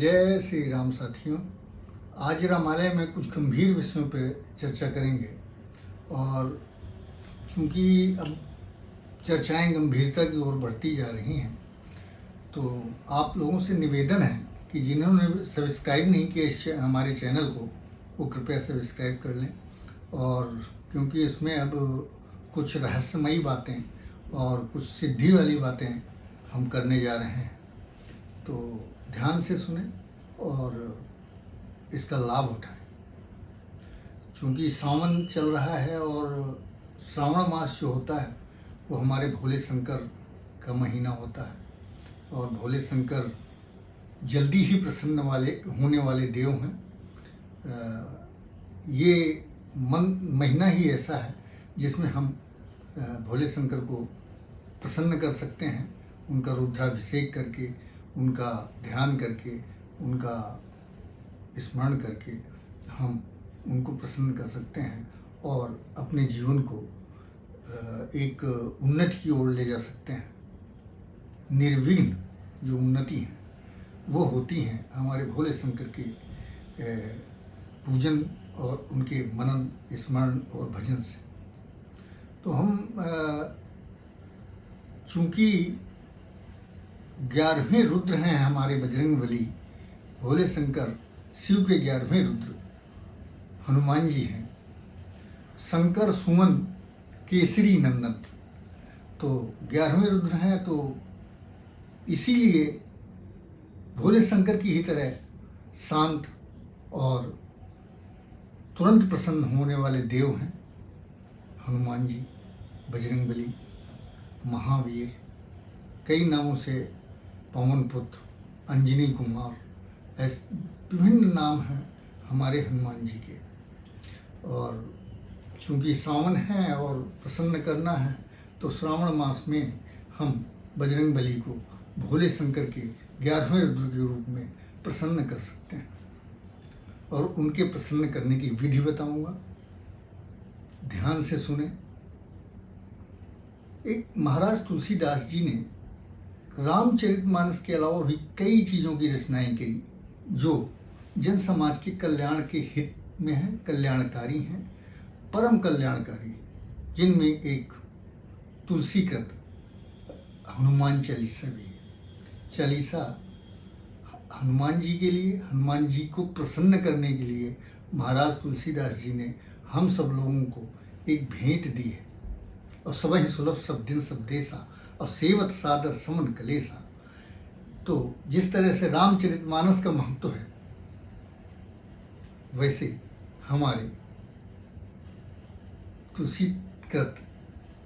जय श्री राम साथियों। आज रामालय में कुछ गंभीर विषयों पर चर्चा करेंगे और चूँकि अब चर्चाएं गंभीरता की ओर बढ़ती जा रही हैं तो आप लोगों से निवेदन है कि जिन्होंने सब्सक्राइब नहीं किया हमारे चैनल को वो कृपया सब्सक्राइब कर लें। और क्योंकि इसमें अब कुछ रहस्यमयी बातें और कुछ सिद्धि वाली बातें हम करने जा रहे हैं, तो ध्यान से सुने और इसका लाभ उठाएं। क्योंकि सावन चल रहा है और श्रावण मास जो होता है वो हमारे भोले शंकर का महीना होता है और भोले शंकर जल्दी ही प्रसन्न होने वाले देव हैं। ये महीना ही ऐसा है जिसमें हम भोले शंकर को प्रसन्न कर सकते हैं, उनका रुद्राभिषेक करके, उनका ध्यान करके, उनका स्मरण करके हम उनको प्रसन्न कर सकते हैं और अपने जीवन को एक उन्नति की ओर ले जा सकते हैं। निर्विघ्न जो उन्नति है वो होती हैं हमारे भोले शंकर के पूजन और उनके मनन, स्मरण और भजन से। तो हम चूँकि 11वें रुद्र हैं हमारे बजरंगबली, भोले शंकर शिव के 11वें रुद्र हनुमान जी हैं, शंकर सुमन केसरी नंदन। तो 11वें रुद्र हैं, तो इसीलिए भोले शंकर की ही तरह शांत और तुरंत प्रसन्न होने वाले देव हैं हनुमान जी, बजरंगबली, महावीर, कई नामों से पवन पुत्र, अंजनी कुमार, ऐसे विभिन्न नाम हैं हमारे हनुमान जी के। और चूँकि सावन है और प्रसन्न करना है तो श्रावण मास में हम बजरंगबली को भोले शंकर के 11वें रुद्र के रूप में प्रसन्न कर सकते हैं और उनके प्रसन्न करने की विधि बताऊंगा। ध्यान से सुने। एक महाराज तुलसीदास जी ने रामचरितमानस के अलावा भी कई चीज़ों की रचनाएं की जो जन समाज के कल्याण के हित में हैं, कल्याणकारी हैं, परम कल्याणकारी, जिनमें एक तुलसीकृत हनुमान चालीसा भी है। चालीसा हनुमान जी के लिए, हनुमान जी को प्रसन्न करने के लिए महाराज तुलसीदास जी ने हम सब लोगों को एक भेंट दी है। और सबहि सुलभ सब दिन सब देसा और सेवत सादर समन कलेसा। तो जिस तरह से रामचरितमानस का महत्व है वैसे हमारे तुलसीकृत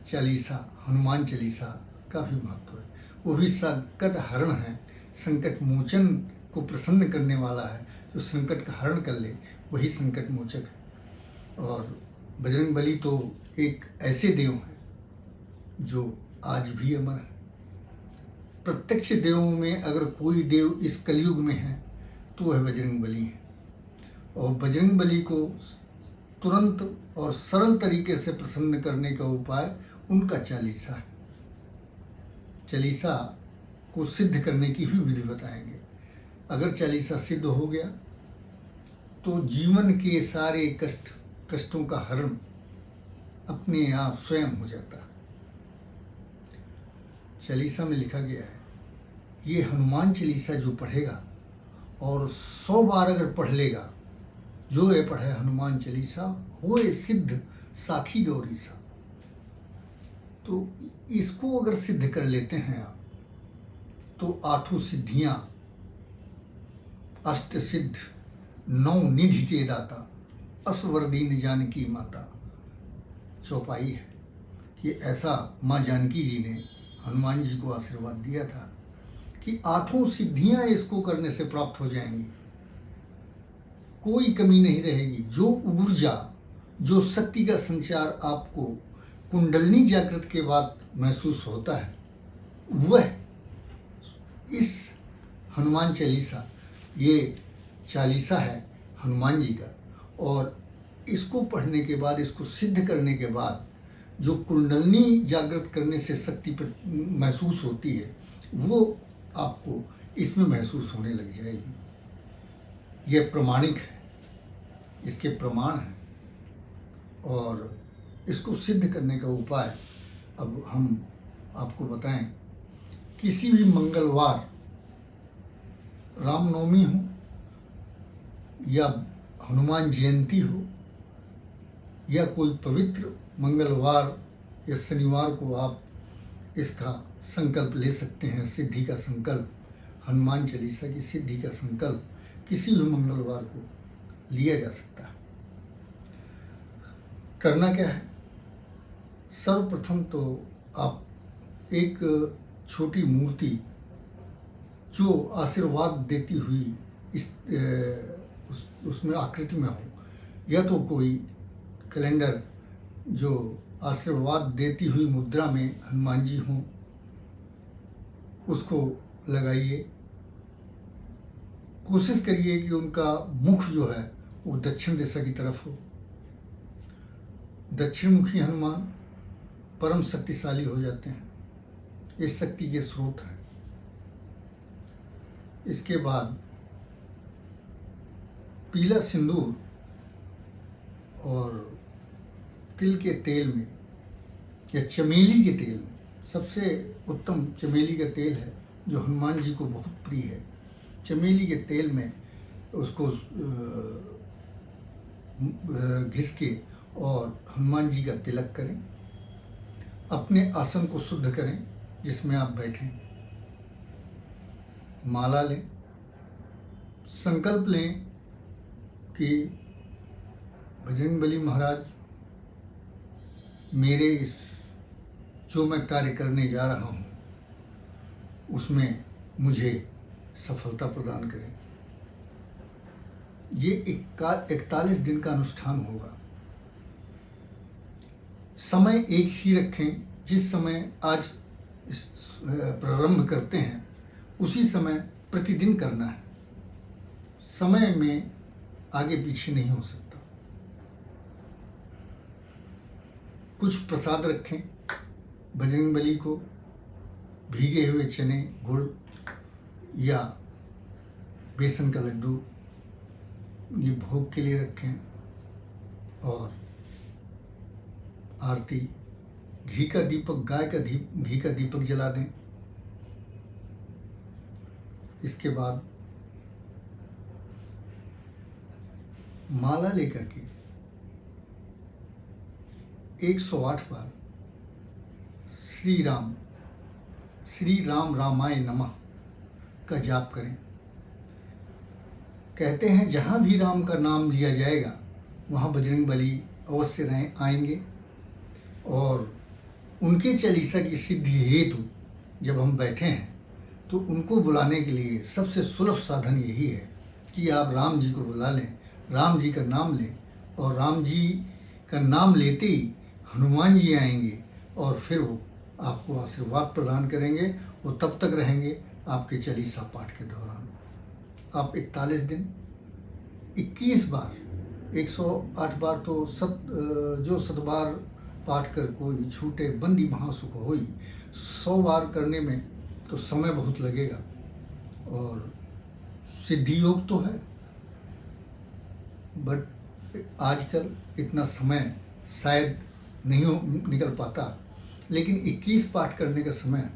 चालीसा, हनुमान चालीसा का भी महत्व है। वो भी संकट हरण है, संकट मोचन को प्रसन्न करने वाला है। जो संकट का हरण कर ले वही संकट मोचक है। और बजरंगबली तो एक ऐसे देव हैं जो आज भी अमर है। प्रत्यक्ष देवों में अगर कोई देव इस कलयुग में है तो वह बजरंगबली है। और बजरंगबली को तुरंत और सरल तरीके से प्रसन्न करने का उपाय उनका चालीसा है। चालीसा को सिद्ध करने की भी विधि बताएंगे। अगर चालीसा सिद्ध हो गया तो जीवन के सारे कष्टों का हरण अपने आप स्वयं हो जाता है। चालीसा में लिखा गया है, ये हनुमान चालीसा जो पढ़ेगा और 100 बार अगर पढ़ लेगा, जो ये पढ़े हनुमान चालीसा होए सिद्ध साखी गौरी सा। तो इसको अगर सिद्ध कर लेते हैं आप तो 8 सिद्धियां, अष्ट सिद्ध, 9 निधि के दाता, असवरदीन जानकी माता चौपाई है। कि ऐसा माँ जानकी जी ने हनुमान जी को आशीर्वाद दिया था कि 8 सिद्धियां इसको करने से प्राप्त हो जाएंगी, कोई कमी नहीं रहेगी। जो ऊर्जा, जो शक्ति का संचार आपको कुंडलनी जागृत के बाद महसूस होता है वह इस हनुमान चालीसा, ये चालीसा है हनुमान जी का। और इसको पढ़ने के बाद, इसको सिद्ध करने के बाद जो कुंडलनी जागृत करने से शक्ति महसूस होती है वो आपको इसमें महसूस होने लग जाएगी। यह प्रमाणिक है, इसके प्रमाण हैं और इसको सिद्ध करने का उपाय अब हम आपको बताएं। किसी भी मंगलवार, रामनवमी हो या हनुमान जयंती हो या कोई पवित्र मंगलवार या शनिवार को आप इसका संकल्प ले सकते हैं। सिद्धि का संकल्प, हनुमान चालीसा की सिद्धि का संकल्प किसी भी मंगलवार को लिया जा सकता है। करना क्या है? सर्वप्रथम तो आप एक छोटी मूर्ति जो आशीर्वाद देती हुई उसमें आकृति में हो, या तो कोई कैलेंडर जो आशीर्वाद देती हुई मुद्रा में हनुमान जी हों, उसको लगाइए। कोशिश करिए कि उनका मुख जो है वो दक्षिण दिशा की तरफ हो। दक्षिणमुखी हनुमान परम शक्तिशाली हो जाते हैं, इस शक्ति के स्रोत हैं। इसके बाद पीला सिंदूर और तिल के तेल में या चमेली के तेल में, सबसे उत्तम चमेली का तेल है जो हनुमान जी को बहुत प्रिय है। चमेली के तेल में उसको घिस के और हनुमान जी का तिलक करें। अपने आसन को शुद्ध करें जिसमें आप बैठें। माला लें, संकल्प लें कि बजरंगबली महाराज मेरे इस जो मैं कार्य करने जा रहा हूँ उसमें मुझे सफलता प्रदान करें। ये 41 दिन का अनुष्ठान होगा। समय एक ही रखें, जिस समय आज प्रारंभ करते हैं उसी समय प्रतिदिन करना है। समय में आगे पीछे नहीं हो सकता। कुछ प्रसाद रखें। बजरंगबली को भीगे हुए चने, गुड़ या बेसन का लड्डू ये भोग के लिए रखें। और आरती, घी का दीपक, गाय का घी का दीपक जला दें। इसके बाद माला लेकर के 108 बार श्री राम रामाय नमः का जाप करें। कहते हैं जहाँ भी राम का नाम लिया जाएगा वहाँ बजरंगबली अवश्य आएंगे। और उनके चालीसा की सिद्धि हेतु जब हम बैठे हैं तो उनको बुलाने के लिए सबसे सुलभ साधन यही है कि आप राम जी को बुला लें, राम जी का नाम लें, और राम जी का नाम लेते ही हनुमान जी आएंगे और फिर वो आपको आशीर्वाद प्रदान करेंगे। वो तब तक रहेंगे आपके चालीसा पाठ के दौरान। आप 41 दिन 21 बार, 108 बार तो जो 7 बार पाठ कर कोई छूटे बंदी महासुख होई। 100 बार करने में तो समय बहुत लगेगा और सिद्धि योग तो है, बट आजकल इतना समय शायद नहीं निकल पाता। लेकिन 21 पाठ करने का समय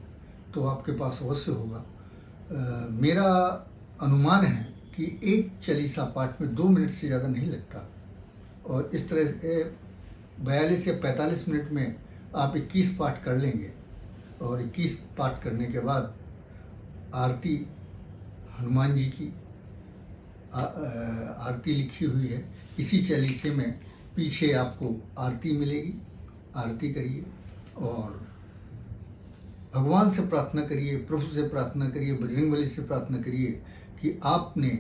तो आपके पास अवश्य होगा। मेरा अनुमान है कि एक चालीसा पाठ में 2 मिनट से ज़्यादा नहीं लगता। और इस तरह से 42 या 45 मिनट में आप 21 पाठ कर लेंगे। और 21 पाठ करने के बाद आरती, हनुमान जी की आरती लिखी हुई है इसी चालीसे में, पीछे आपको आरती मिलेगी। आरती करिए और भगवान से प्रार्थना करिए, प्रभु से प्रार्थना करिए, बजरंगबली से प्रार्थना करिए कि आपने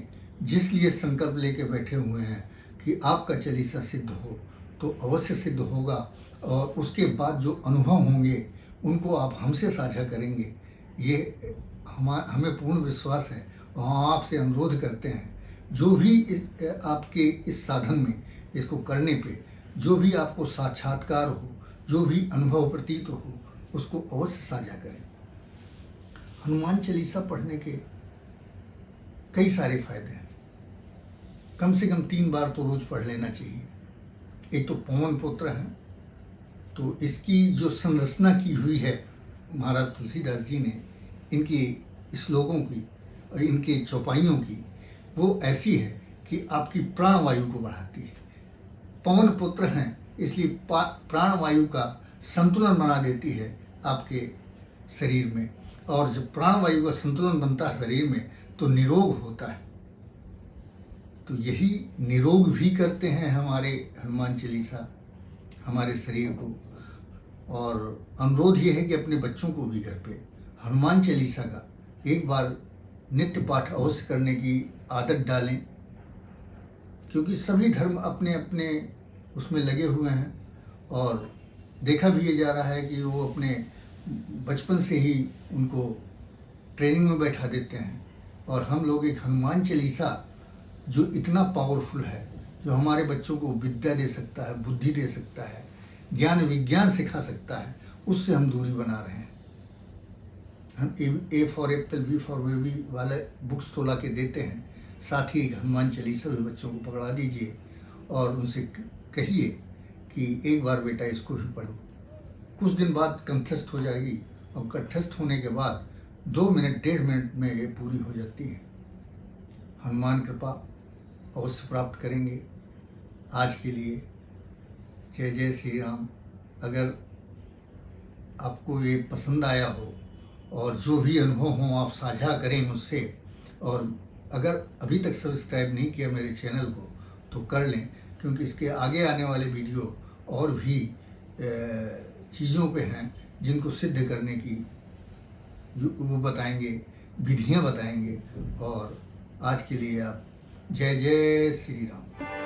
जिस लिए संकल्प लेके बैठे हुए हैं कि आपका चालीसा सिद्ध हो तो अवश्य सिद्ध होगा। और उसके बाद जो अनुभव होंगे उनको आप हमसे साझा करेंगे, ये हमें पूर्ण विश्वास है। और हम आपसे अनुरोध करते हैं जो भी आपके इस साधन में, इसको करने पे जो भी आपको साक्षात्कार हो, जो भी अनुभव प्रतीत हो, उसको अवश्य साझा करें। हनुमान चालीसा पढ़ने के कई सारे फायदे हैं। कम से कम 3 बार तो रोज़ पढ़ लेना चाहिए। एक तो पवन पुत्र है, तो इसकी जो संरचना की हुई है महाराज तुलसीदास जी ने इनके श्लोकों की और इनके चौपाइयों की, वो ऐसी है कि आपकी प्राणवायु को बढ़ाती है। पवन पुत्र हैं इसलिए प्राणवायु का संतुलन बना देती है आपके शरीर में, और जब प्राणवायु का संतुलन बनता है शरीर में तो निरोग होता है। तो यही निरोग भी करते हैं हमारे हनुमान चालीसा हमारे शरीर को। और अनुरोध ये है कि अपने बच्चों को भी घर पे हनुमान चालीसा का एक बार नित्य पाठ अवश्य करने की आदत डालें, क्योंकि सभी धर्म अपने अपने उसमें लगे हुए हैं। और देखा भी ये जा रहा है कि वो अपने बचपन से ही उनको ट्रेनिंग में बैठा देते हैं। और हम लोग एक हनुमान चालीसा जो इतना पावरफुल है, जो हमारे बच्चों को विद्या दे सकता है, बुद्धि दे सकता है, ज्ञान विज्ञान सिखा सकता है, उससे हम दूरी बना रहे हैं। हम A for apple, B for baby वाले बुक्स तो ला के देते हैं, साथ ही एक हनुमान चालीसा भी बच्चों को पकड़ा दीजिए और उनसे कहिए कि एक बार बेटा इसको भी पढ़ो। कुछ दिन बाद कंठस्थ हो जाएगी, और कंठस्थ होने के बाद 2 मिनट 1.5 मिनट में ये पूरी हो जाती है। हनुमान कृपा अवश्य प्राप्त करेंगे। आज के लिए जय जय श्री राम। अगर आपको ये पसंद आया हो और जो भी अनुभव हो आप साझा करें मुझसे, और अगर अभी तक सब्सक्राइब नहीं किया मेरे चैनल को तो कर लें, क्योंकि इसके आगे आने वाले वीडियो और भी चीज़ों पे हैं जिनको सिद्ध करने की वो बताएंगे, विधियां बताएंगे। और आज के लिए आप जय जय श्री राम।